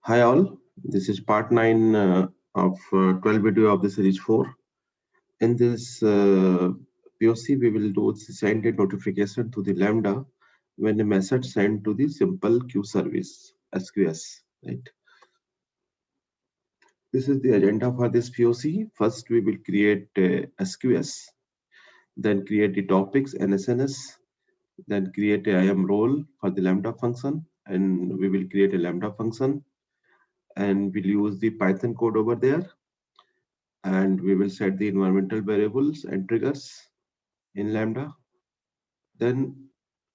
Hi all, this is part 9 of 12 video of the series 4. In this POC, we will do send a notification to the Lambda when a message sent to the simple queue service, SQS, right? This is the agenda for this POC. First, we will create SQS, then create the topics and SNS, then create a IAM role for the Lambda function, and we will create a Lambda function, and we'll use the Python code over there, and we will set the environmental variables and triggers in Lambda. Then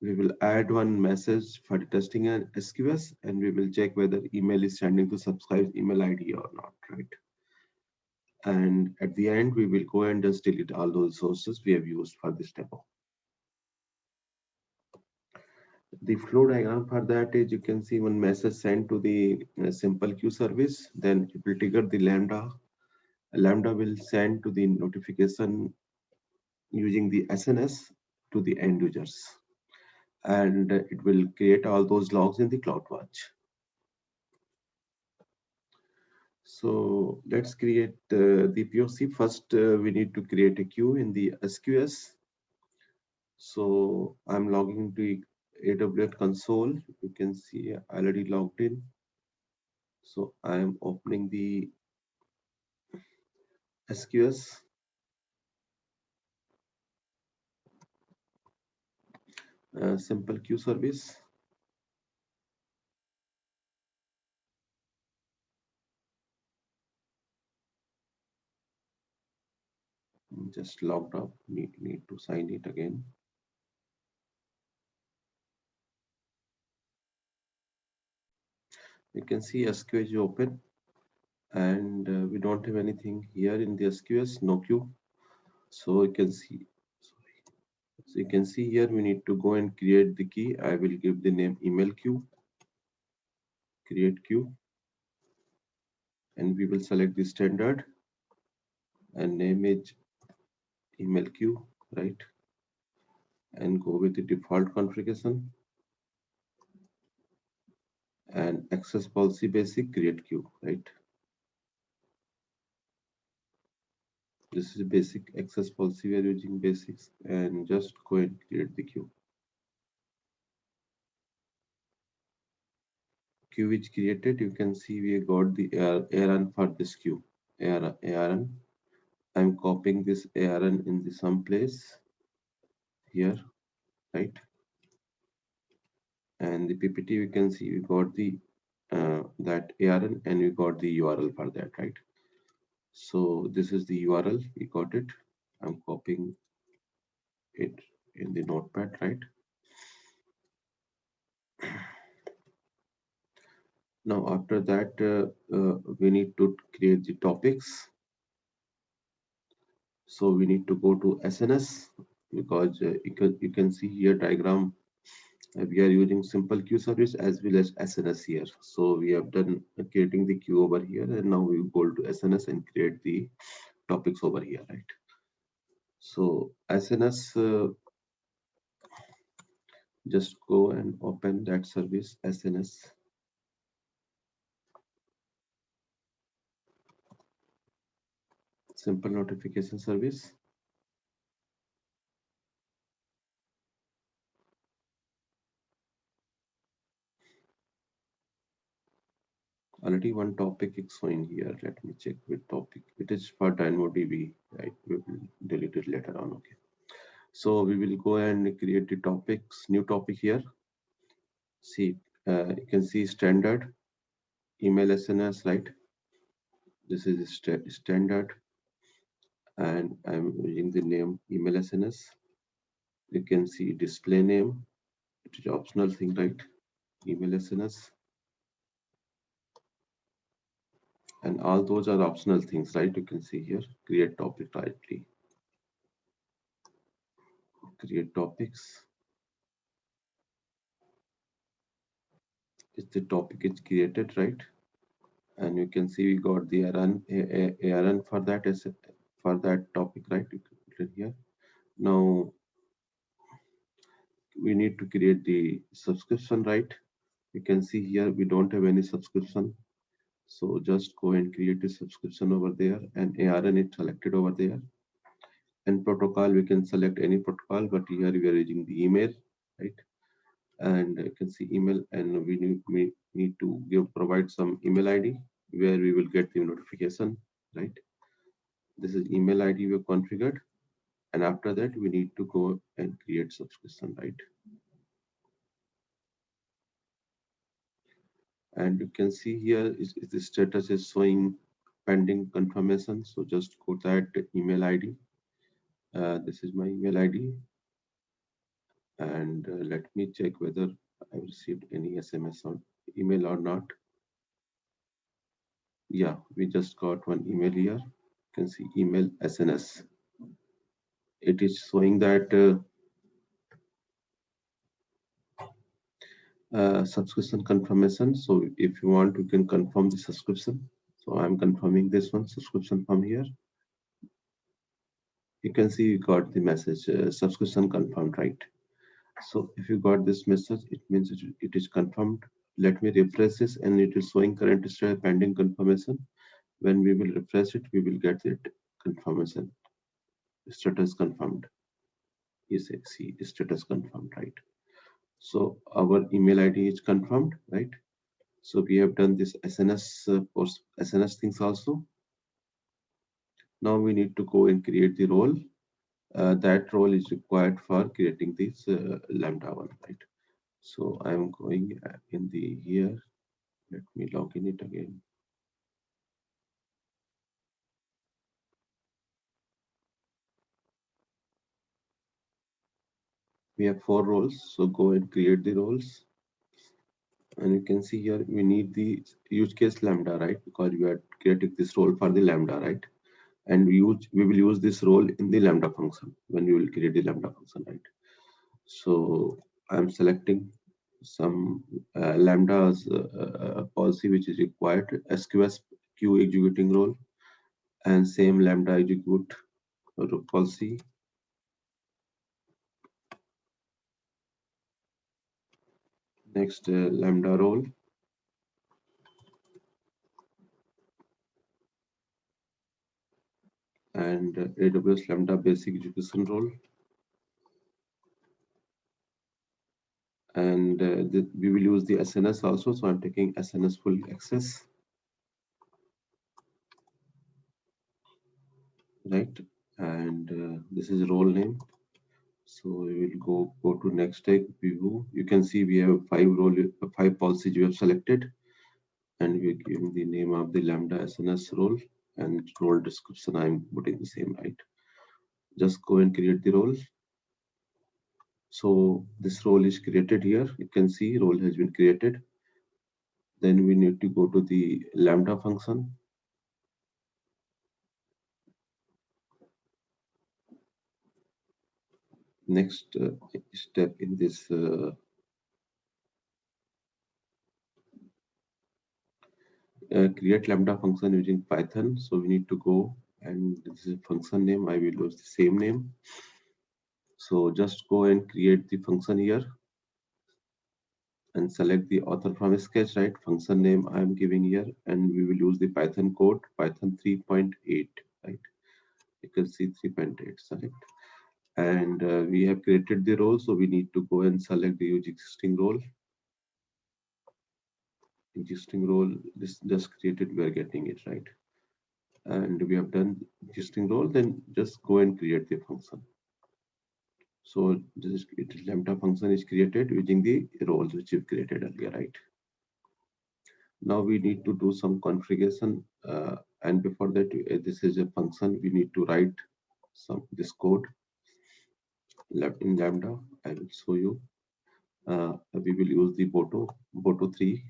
we will add one message for the testing and SQS, and we will check whether email is sending to subscribe email ID or not, right? And at the end, we will go and just delete all those sources we have used for this demo. The flow diagram for that is, you can see one message sent to the simple queue service, then it will trigger the Lambda. Lambda will send to the notification using the SNS to the end users, and it will create all those logs in the CloudWatch. So let's create the POC. First, we need to create a queue in the SQS. So I'm logging to AWS console. You can see I already logged in. So I'm opening the SQS. Simple queue service. Just logged up. Need to sign it again. You can see SQS is open, and we don't have anything here in the SQS. No queue. So you can see. So you can see here we need to go and create the key. I will give the name email queue, create queue, and we will select the standard and name it email queue, right? And go with the default configuration and access policy basic create queue, right? This is basic access policy. We are using basics, and just go and create the queue. Queue is created. You can see we got the ARN for this queue. ARN. I'm copying this ARN in the some place here, right? And the PPT, we can see we got the that ARN, and we got the URL for that, right? So this is the URL, we got it. I'm copying it in the notepad, right? Now after that, we need to create the topics. So we need to go to SNS, because you can see here diagram. We are using simple queue service as well as SNS here. So we have done creating the queue over here, and now we go to SNS and create the topics over here, right? So SNS, just go and open that service SNS. Simple notification service. Already one topic is showing here. Let me check with topic. It is for DynamoDB, right? We will delete it later on. Okay. So we will go and create the topics, new topic here. See, you can see standard email SNS, right? This is standard, and I'm using the name email SNS. You can see display name. It is optional thing, right? Email SNS. And all those are optional things, right? You can see here, create topic directly. Create topics. Is the topic is created, right? And you can see we got the ARN for that topic, right? You can put it here. Now we need to create the subscription, right? You can see here we don't have any subscription. So just go and create a subscription over there, and ARN is selected over there. And protocol, we can select any protocol, but here we are using the email, right? And you can see email, and we need to provide some email ID where we will get the notification, right? This is email ID we have configured, and after that we need to go and create subscription, right? And you can see here is the status is showing pending confirmation. So just go to that email ID. This is my email ID, and let me check whether I received any SMS or email or not. Yeah, we just got one email here. You can see email SNS. It is showing that subscription confirmation. So if you want, you can confirm the subscription. So I'm confirming this one subscription from here. You can see you got the message subscription confirmed, right? So if you got this message, it means it is confirmed. Let me refresh this, and it is showing current status pending confirmation. When we will refresh it, we will get it confirmation. Status confirmed. You see status confirmed, right? So our email ID is confirmed, right? So we have done this SNS post SNS things also. Now we need to go and create the role. That role is required for creating this Lambda one, right? So I'm going in the here. Let me log in it again. We have 4 roles, so go and create the roles. And you can see here we need the use case Lambda, right? Because we are creating this role for the Lambda, right? And we will use this role in the Lambda function when we will create the Lambda function, right? So I'm selecting some Lambda's policy which is required, SQS queue executing role, and same Lambda execute policy. Next Lambda role, and AWS Lambda basic execution role, and we will use the SNS also. So I'm taking SNS full access, right? And this is role name. So we will go to next step view. You can see we have 5 policies we have selected, and we're giving the name of the Lambda SNS role, and role description I'm putting the same, right? Just go and create the role. So this role is created here. You can see role has been created. Then we need to go to the Lambda function. Next step in this create Lambda function using Python. So we need to go, and this is function name. I will use the same name. So just go and create the function here and select the author from sketch, right? Function name I'm giving here, and we will use the Python code, Python 3.8, right? You can see 3.8, select. And we have created the role, so we need to go and select the existing role. Existing role, this just created, we are getting it, right? And we have done existing role, then just go and create the function. So this Lambda function is created using the roles which we've created earlier, right? Now we need to do some configuration, and before that, this is a function we need to write this code left in Lambda. I will show you. We will use the Boto 3.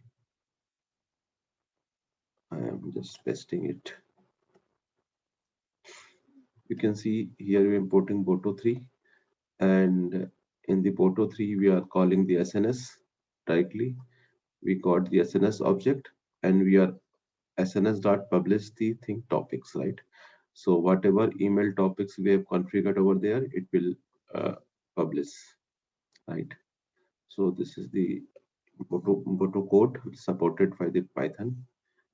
I am just pasting it. You can see here we're importing Boto 3, and in the Boto 3 we are calling the SNS directly. We got the SNS object, and we are SNS dot publish the thing topics, right? So whatever email topics we have configured over there, it will publish, right? So this is the Boto code supported by the Python.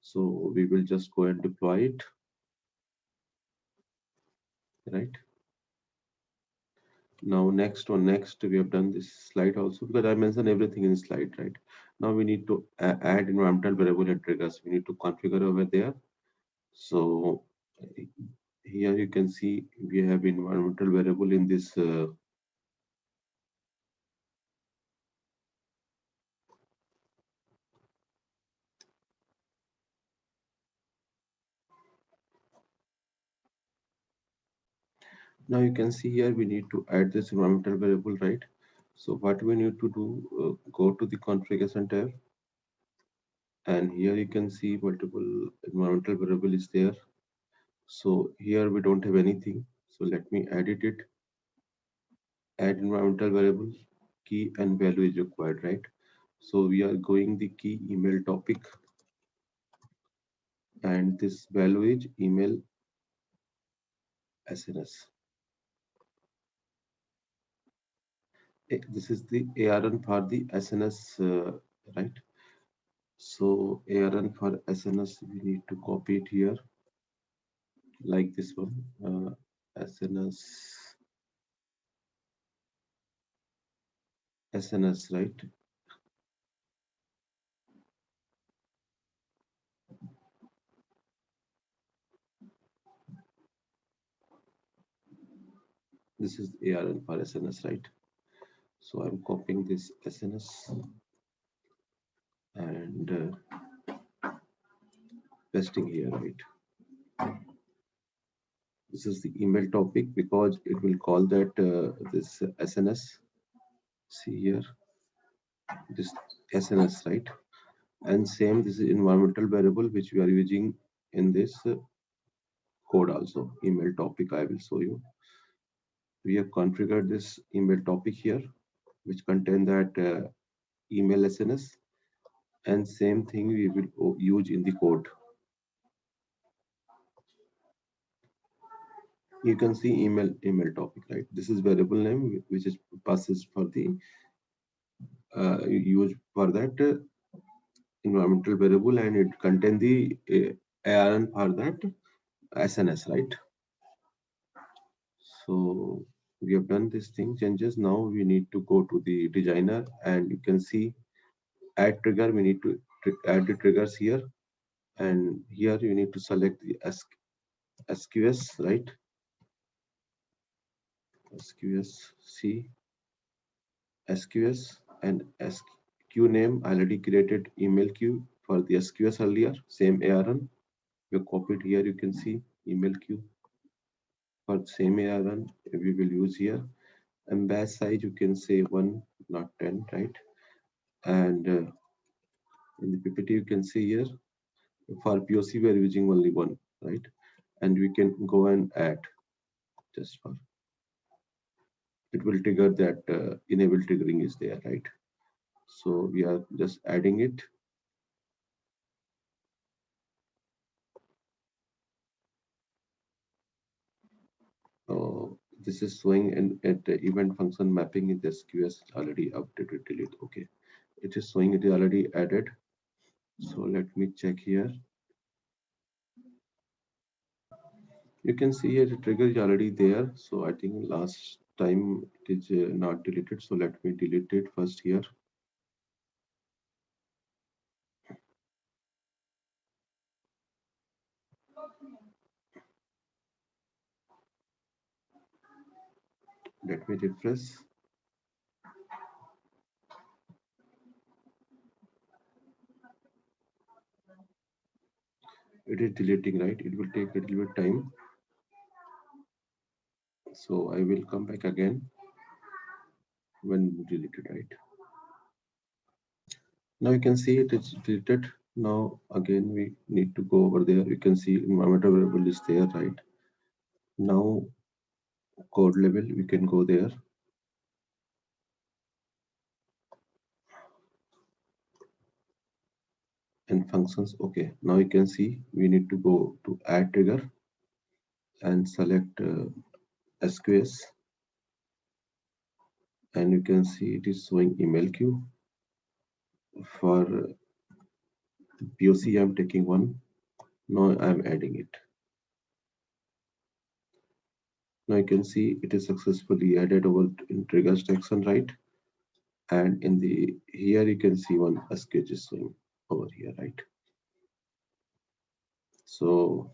So we will just go and deploy it, right? Now next we have done this slide also because I mentioned everything in the slide, right? Now we need to add environmental variable and triggers. We need to configure over there. So here you can see we have environmental variable in this now you can see here we need to add this environmental variable, right? So what we need to do, go to the configuration tab, and here you can see multiple environmental variable is there. So here we don't have anything. So let me edit it. Add environmental variable, key and value is required, right? So we are going the key email topic, and this value is email SNS. This is the ARN for the SNS, right? So ARN for SNS, we need to copy it here, like this one, SNS, right? This is ARN for SNS, right? So I'm copying this SNS and pasting here, right? This is the email topic because it will call that this SNS. See here, this SNS, right? And same, this is environmental variable which we are using in this code also. Email topic, I will show you. We have configured this email topic here, which contain that email SNS, and same thing we will use in the code. You can see email topic, right? This is variable name which is passes for the use for that environmental variable, and it contain the ARN for that SNS, right? So we have done this thing changes. Now we need to go to the designer, and you can see add trigger. We need to add the triggers here, and here you need to select the SQS, right? SQS, C, SQS, and SQ name. I already created email queue for the SQS earlier. Same ARN. You copied here. You can see email queue for the same ARN. We will use here. And batch size you can say 1, not 10, right? And in the PPT you can see here for POC we are using only one, right? And we can go and add just for it will trigger that enable triggering is there, right? So we are just adding it. This is showing at the event function mapping in the SQS already updated delete. Okay, it is showing it is already added. So let me check here. You can see here the trigger is already there. So I think last time it is not deleted. So let me delete it first here. Let me refresh. It is deleting, right? It will take a little bit time. So I will come back again when deleted, right? Now you can see it is deleted. Now again we need to go over there. You can see environmental variable is there, right? Now code level we can go there. And functions, okay. Now you can see we need to go to add trigger and select SQS, and you can see it is showing email queue for POC, I'm taking one. Now I'm adding it. Now you can see it is successfully added over in triggers action, right? And in the here you can see one SQH is showing over here, right? So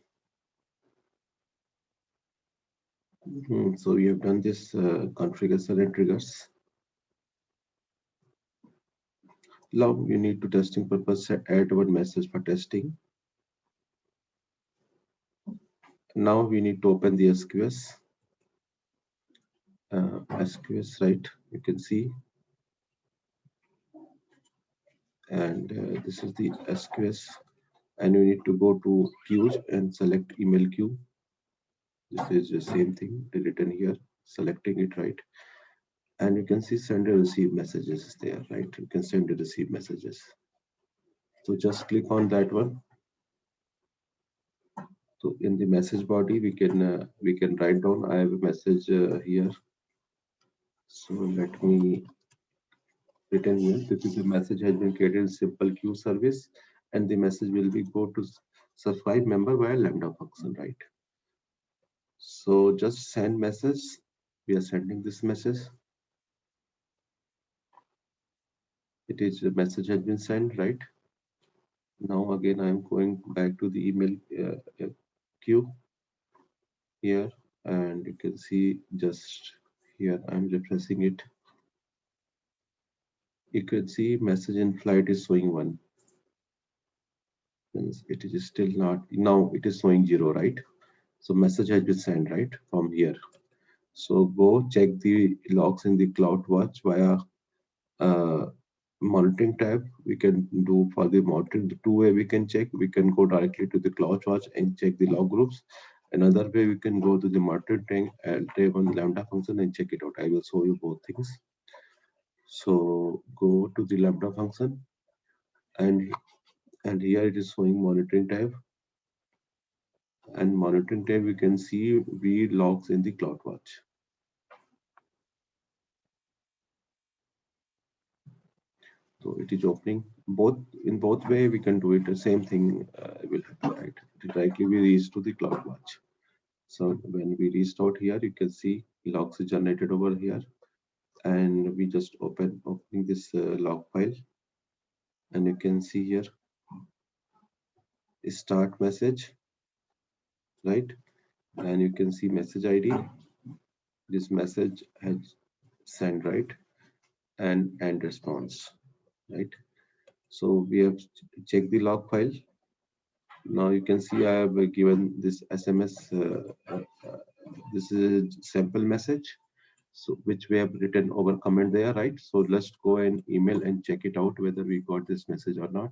so we have done this configuration and triggers. Now you need to testing purpose add one message for testing. Now we need to open the SQS. SQS, right? You can see, and this is the SQS, and you need to go to queues and select email queue. This is the same thing written here, selecting it, right? And you can see send and receive messages there, right? You can send and receive messages. So just click on that one. So in the message body, we can write down. I have a message here. So let me written here. This is a message has been created in simple queue service, and the message will be go to subscribe member via Lambda function, right? So just send message. We are sending this message. It is a message has been sent, right? Now again, I am going back to the email queue here, and you can see just here I'm refreshing it. You can see message in flight is showing 1. It is still not, now it is showing 0, right? So message has been sent, right, from here. So go check the logs in the CloudWatch via monitoring tab. We can do for the monitoring, the two way we can check. We can go directly to the CloudWatch and check the log groups. Another way we can go to the monitoring tab on the Lambda function and check it out. I will show you both things. So go to the Lambda function, and here it is showing monitoring tab. And monitoring tab, we can see V logs in the CloudWatch. So it is opening both in both way. We can do it the same thing. We'll have to write directly. We reach to the CloudWatch. So when we restart here, you can see logs is generated over here, and we just opening this log file, and you can see here start message, right? And you can see message ID. This message has sent, right? And end response, right? So we have checked the log file. Now you can see I have given this SMS. This is a sample message, so which we have written over comment there, right? So let's go and email and check it out whether we got this message or not.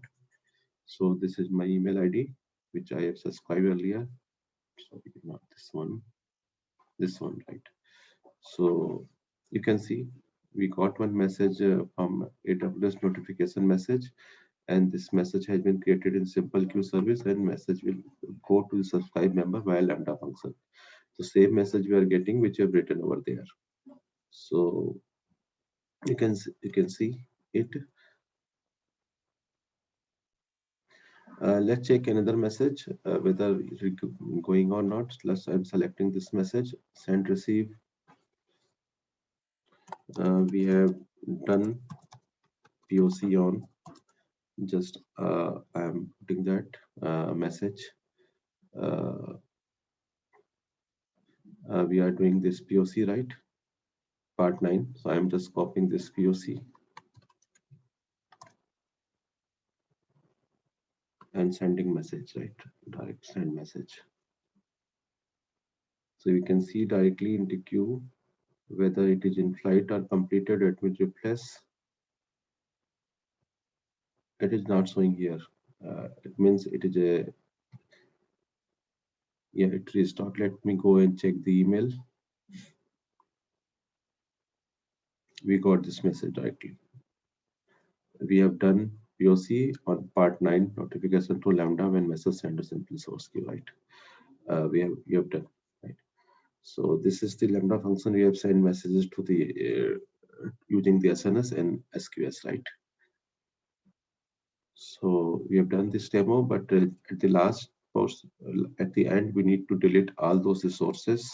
So this is my email ID, which I have subscribed earlier. Sorry, not this one, right? So you can see we got one message from AWS notification message, and this message has been created in simple queue service, and message will go to the subscribe member via Lambda function. The same message we are getting, which we have written over there. So you can see it. Let's check another message whether it's going or not. I'm selecting this message, send receive. We have done POC on. Just I'm putting that message. We are doing this POC, right? Part 9. So I'm just copying this POC and sending message, right? Direct send message. So you can see directly in the queue whether it is in flight or completed. Let me refresh. It is not showing here. It means it is a it restart. Let me go and check the email. We got this message directly. We have done POC on part 9, notification to Lambda when message sent to simple source queue, right? We have done, right? So this is the Lambda function. We have sent messages to the using the SNS and SQS, right? So we have done this demo, but at the last post, at the end, we need to delete all those resources.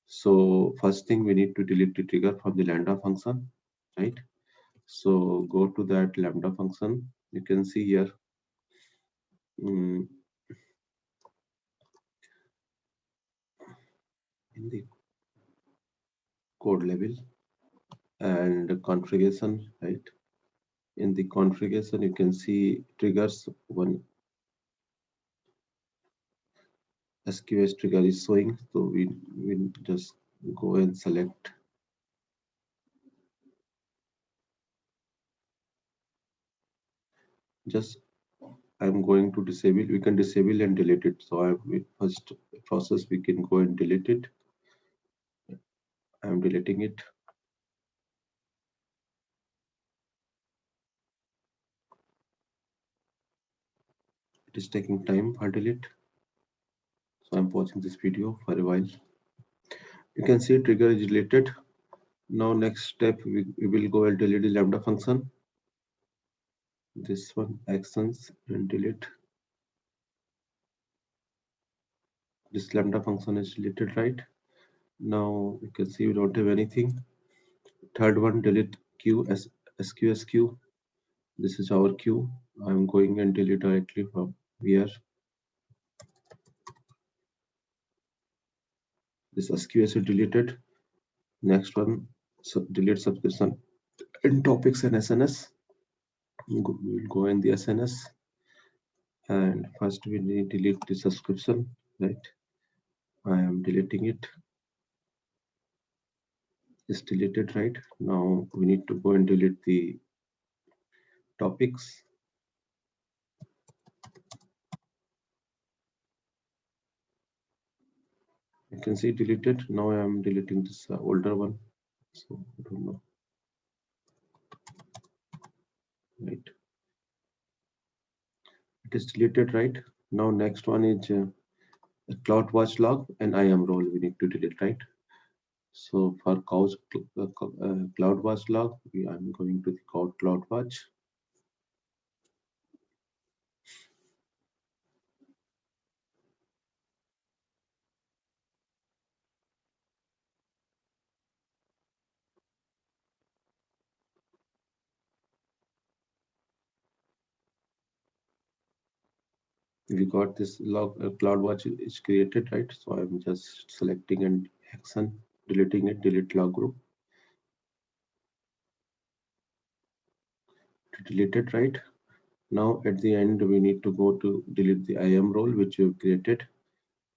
So first thing, we need to delete the trigger from the lambda function, right? So go to that lambda function. You can see here in the code level and configuration, right? In the configuration, you can see triggers. One SQS trigger is showing, so we just go and select. Just I'm going to disable. We can disable and delete it. So first process we can go and delete it. I'm deleting it. It is taking time for delete. So I'm pausing this video for a while. You can see trigger is deleted. Now next step we will go and delete the lambda function. This one actions and delete. This lambda function is deleted, right? Now you can see we don't have anything. Third one, delete queue as SQS queue. This is our queue. I'm going and delete directly from here. This SQS is deleted. Next one, so delete subscription in topics and SNS. We will go in the SNS, and first we need to delete the subscription, right? I am deleting it. It's deleted, right? Now we need to go and delete the topics. You can see deleted. Now I am deleting this older one. So I don't know, right? It is deleted, right? Now next one is CloudWatch log and IAM role. We need to delete, right? So for CloudWatch log, I'm going to the CloudWatch. We got this log. CloudWatch is created, right? So I'm just selecting an action, deleting it, delete log group. To delete it, right? Now at the end, we need to go to delete the IAM role which you've created.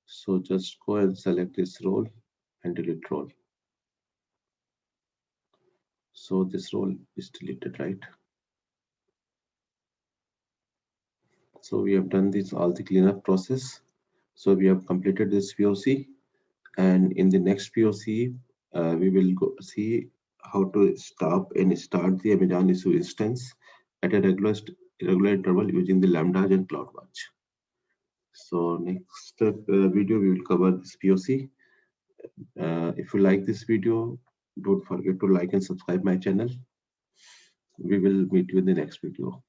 So just go and select this role and delete role. So this role is deleted, right? So we have done this all the cleanup process. So we have completed this POC, and in the next POC, we will go see how to stop and start the Amazon issue instance at a regular interval using the Lambda and CloudWatch. So next video we will cover this POC. If you like this video, don't forget to like and subscribe my channel. We will meet you in the next video.